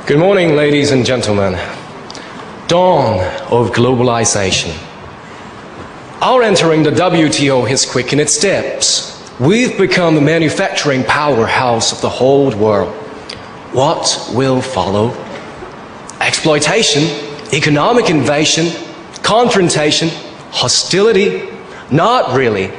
Good morning, ladies and gentlemen. Dawn of globalization. Our entering the WTO has quickened its steps. We've become the manufacturing powerhouse of the whole world. What will follow? Exploitation, economic invasion, confrontation, hostility? Not really,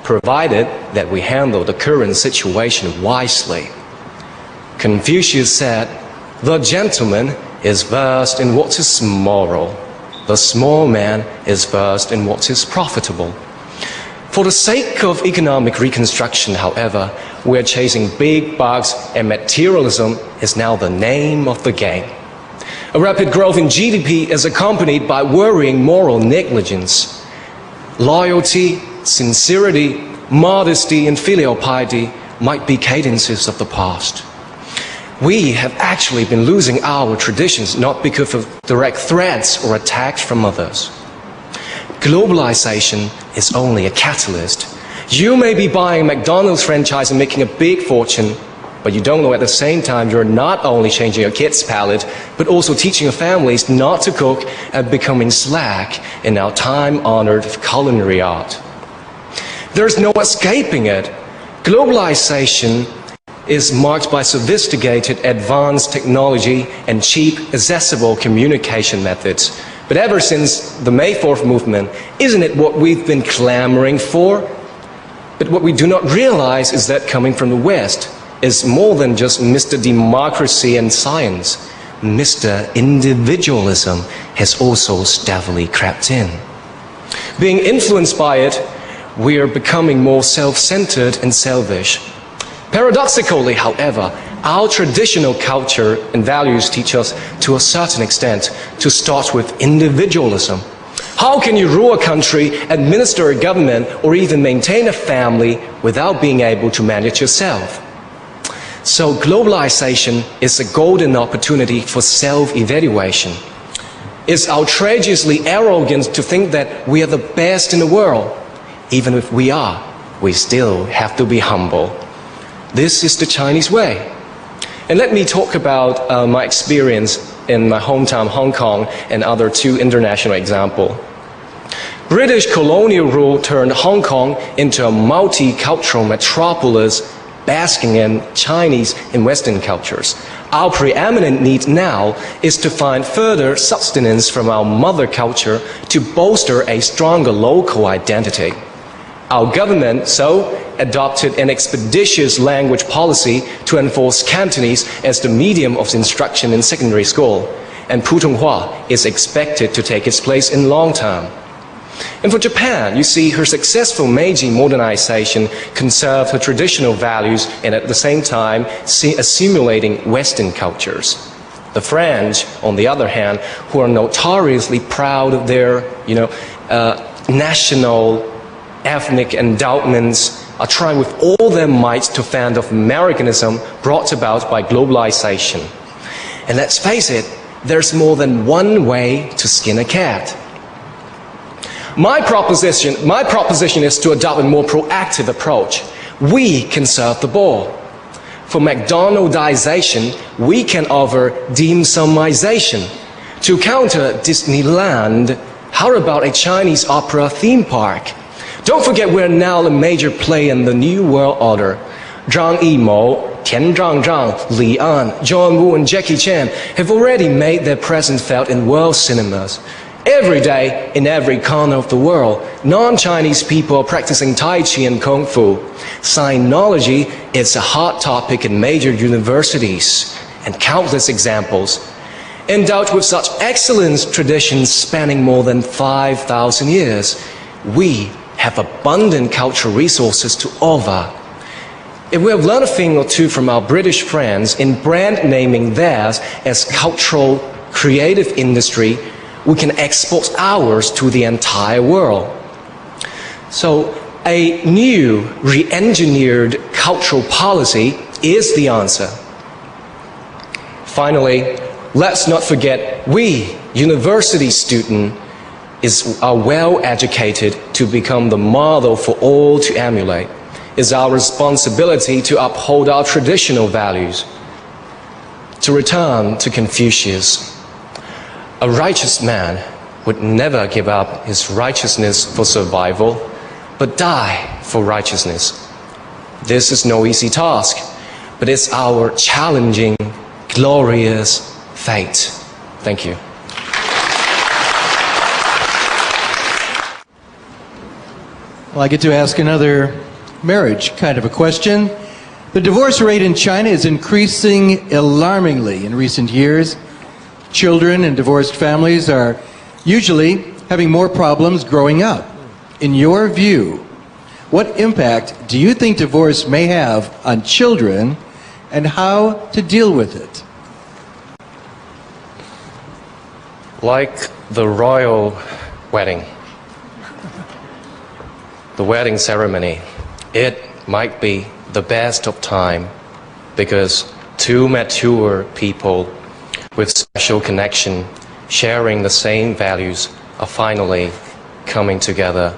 provided that we handle the current situation wisely. Confucius said, "The gentleman is versed in what is moral. The small man is versed in what is profitable." For the sake of economic reconstruction, however, we're chasing big bucks, and materialism is now the name of the game. A rapid growth in GDP is accompanied by worrying moral negligence. Loyalty, sincerity, modesty, and filial piety might be cadences of the past. We have actually been losing our traditions not because of direct threats or attacks from others. Globalization is only a catalyst. You may be buying a McDonald's franchise and making a big fortune, but you don't know at the same time you're not only changing your kids' palate, but also teaching your families not to cook and becoming slack in our time-honored culinary art. There's no escaping it. Globalization is marked by sophisticated, advanced technology and cheap, accessible communication methods. But ever since the May 4th movement, isn't it what we've been clamoring for? But what we do not realize is that coming from the West is more than just Mr. Democracy and Science. Mr. Individualism has also stealthily crept in. Being influenced by it, we are becoming more self-centered and selfish. Paradoxically, however, our traditional culture and values teach us, to a certain extent, to start with individualism. How can you rule a country, administer a government, or even maintain a family without being able to manage yourself? So globalization is a golden opportunity for self-evaluation. It's outrageously arrogant to think that we are the best in the world. Even if we are, we still have to be humble. This is the Chinese way. And let me talk about my experience in my hometown, Hong Kong, and other two international examples. British colonial rule turned Hong Kong into a multicultural metropolis basking in Chinese and Western cultures. Our preeminent need now is to find further sustenance from our mother culture to bolster a stronger local identity. Our government adopted an expeditious language policy to enforce Cantonese as the medium of instruction in secondary school, and Putonghua is expected to take its place in long term. And for Japan, you see, her successful Meiji modernization conserved her traditional values and at the same time assimilating Western cultures. The French, on the other hand, who are notoriously proud of their national ethnic endowments, are trying with all their might to fend off Americanism brought about by globalization. And let's face it, there's more than one way to skin a cat. My proposition is to adopt a more proactive approach. We can serve the ball. For McDonaldization, we can offer dim sumization. To counter Disneyland, how about a Chinese opera theme park? Don't forget we're now a major player in the New World Order. Zhang Yimou, Tian Zhangzhang, Li An, John Woo, and Jackie Chan have already made their presence felt in world cinemas. Every day, in every corner of the world, non-Chinese people are practicing Tai Chi and Kung Fu. Sinology is a hot topic in major universities, and countless examples. Endowed with such excellent traditions spanning more than 5,000 years, we have abundant cultural resources to offer. If we have learned a thing or two from our British friends in brand naming theirs as cultural creative industry, we can export ours to the entire world. So a new, re-engineered cultural policy is the answer. Finally, let's not forget we, university students, are well educated to become the model for all to emulate. It's our responsibility to uphold our traditional values. To return to Confucius, a righteous man would never give up his righteousness for survival, but die for righteousness. This is no easy task, but it's our challenging, glorious fate. Thank you. Well, I get to ask another marriage kind of a question. The divorce rate in China is increasing alarmingly in recent years. Children in divorced families are usually having more problems growing up. In your view, what impact do you think divorce may have on children and how to deal with it? Like the royal wedding, the wedding ceremony, it might be the best of time because two mature people with special connection, sharing the same values, are finally coming together,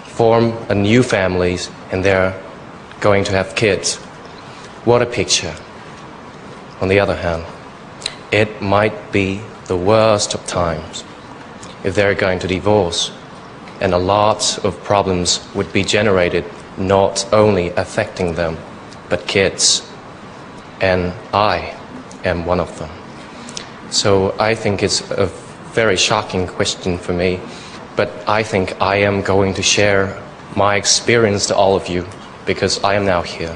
form a new family, and they're going to have kids. What a picture. On the other hand, it might be the worst of times if they're going to divorce, and a lot of problems would be generated, not only affecting them, but kids. And I am one of them. So I think it's a very shocking question for me, but I think I am going to share my experience to all of you because I am now here.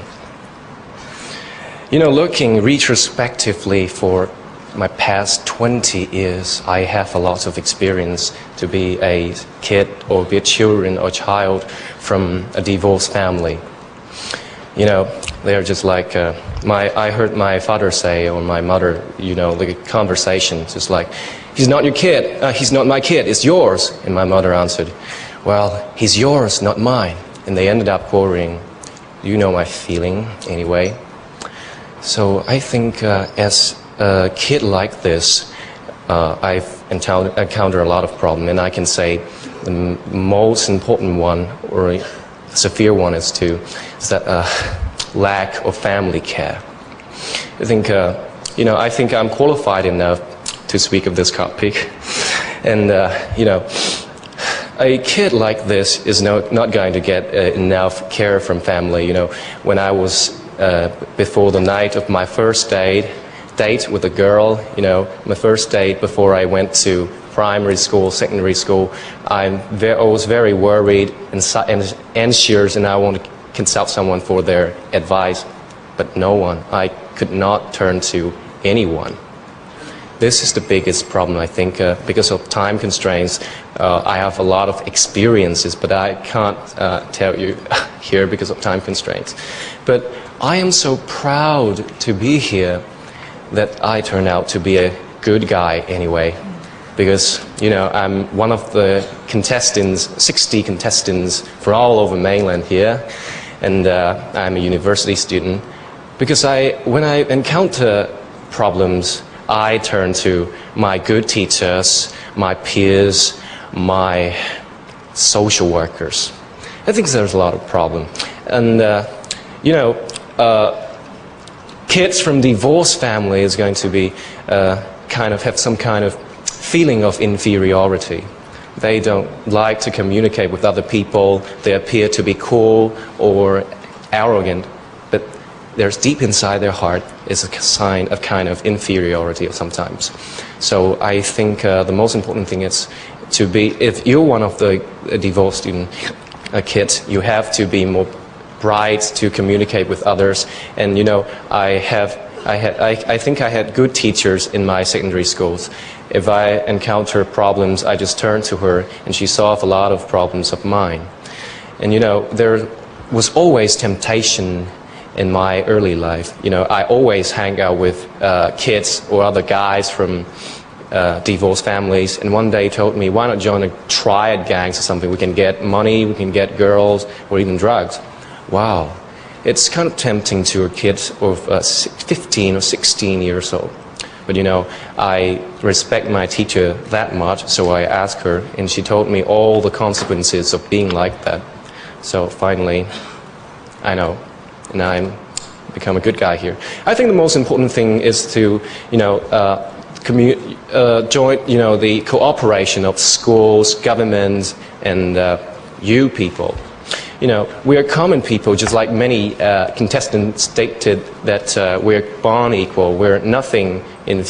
You know, looking retrospectively for my past 20 years, I have a lot of experience to be a kid or be a children or child from a divorced family. You know, they're just like, I heard my father say, or my mother, you know, the conversation, just like, he's not your kid, he's not my kid, it's yours. And my mother answered, well, he's yours, not mine. And they ended up quarreling. You know my feeling, anyway. So I think as a kid like this, I've encountered a lot of problems, and I can say the most important one, or severe one, is that lack of family care. I think, you know, I think I'm qualified enough to speak of this topic, and you know, a kid like this is not going to get enough care from family. You know, when I was before the night of my first date with a girl, you know, my first date before I went to primary school, secondary school, I was very worried and anxious, and I wanted to consult someone for their advice, but no one. I could not turn to anyone. This is the biggest problem, I think, because of time constraints. I have a lot of experiences, but I can't tell you here because of time constraints. But I am so proud to be here that I turned out to be a good guy anyway, because, you know, I'm one of the contestants, 60 contestants from all over mainland here, and I'm a university student. Because when I encounter problems, I turn to my good teachers, my peers, my social workers. I think there's a lot of problem. And, you know, kids from divorced families is going to be kind of have some kind of feeling of inferiority. They don't like to communicate with other people. They appear to be cool or arrogant, but there's deep inside their heart is a sign of kind of inferiority sometimes. So I think the most important thing is to be, if you're one of the divorced student kids, you have to be more bright to communicate with others. And you know, I think I had good teachers in my secondary schools. If I encounter problems, I just turned to her and she solved a lot of problems of mine. And you know, there was always temptation in my early life. You know, I always hang out with kids or other guys from divorced families, and one day told me, why not join a triad gangs or something? We can get money, we can get girls, or even drugs. Wow, it's kind of tempting to a kid of 15 or 16 years old. But you know, I respect my teacher that much, so I asked her, and she told me all the consequences of being like that. So finally, I know, and I'm become a good guy here. I think the most important thing is to, join, the cooperation of schools, governments, and you people. We are common people, just like many contestants stated that we're born equal. We're nothing in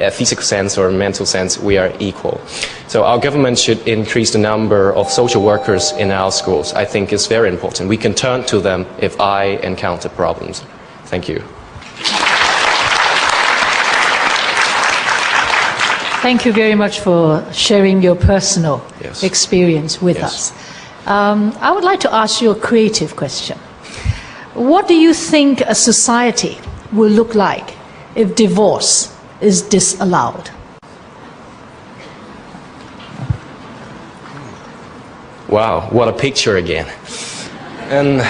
a physical sense or mental sense. We are equal. So our government should increase the number of social workers in our schools. I think it's very important. We can turn to them if I encounter problems. Thank you. Thank you very much for sharing your personal experience with us. I would like to ask you a creative question. What do you think a society will look like if divorce is disallowed? Wow, what a picture again. And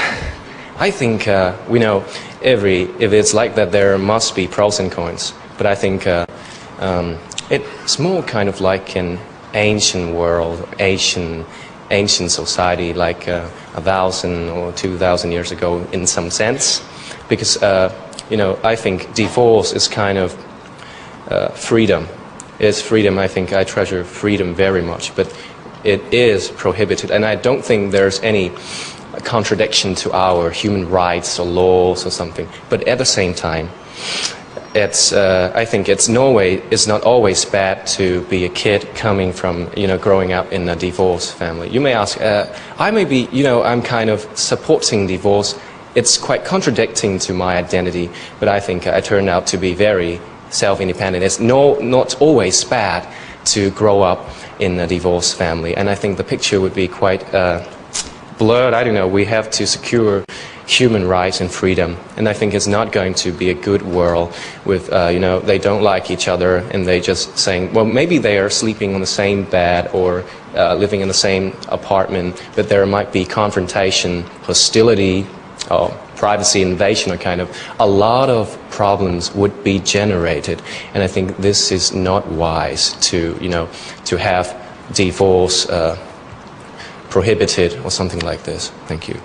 I think, if it's like that, there must be pros and cons. But I think it's more kind of like an ancient world, ancient society, like 1,000 or 2,000 years ago in some sense. Because, I think divorce is kind of freedom. It's freedom. I think I treasure freedom very much. But it is prohibited. And I don't think there's any contradiction to our human rights or laws or something. But at the same time, I think Norway is not always bad to be a kid coming from, growing up in a divorced family. You may ask, I'm kind of supporting divorce. It's quite contradicting to my identity, but I think I turned out to be very self-independent. It's not always bad to grow up in a divorced family, and I think the picture would be quite blurred. I don't know. We have to secure human rights and freedom, and I think it's not going to be a good world with they don't like each other and they just saying, well, maybe they are sleeping on the same bed or living in the same apartment, but there might be confrontation, hostility, privacy invasion, or kind of a lot of problems would be generated. And I think this is not wise to have divorce prohibited or something like this. Thank you.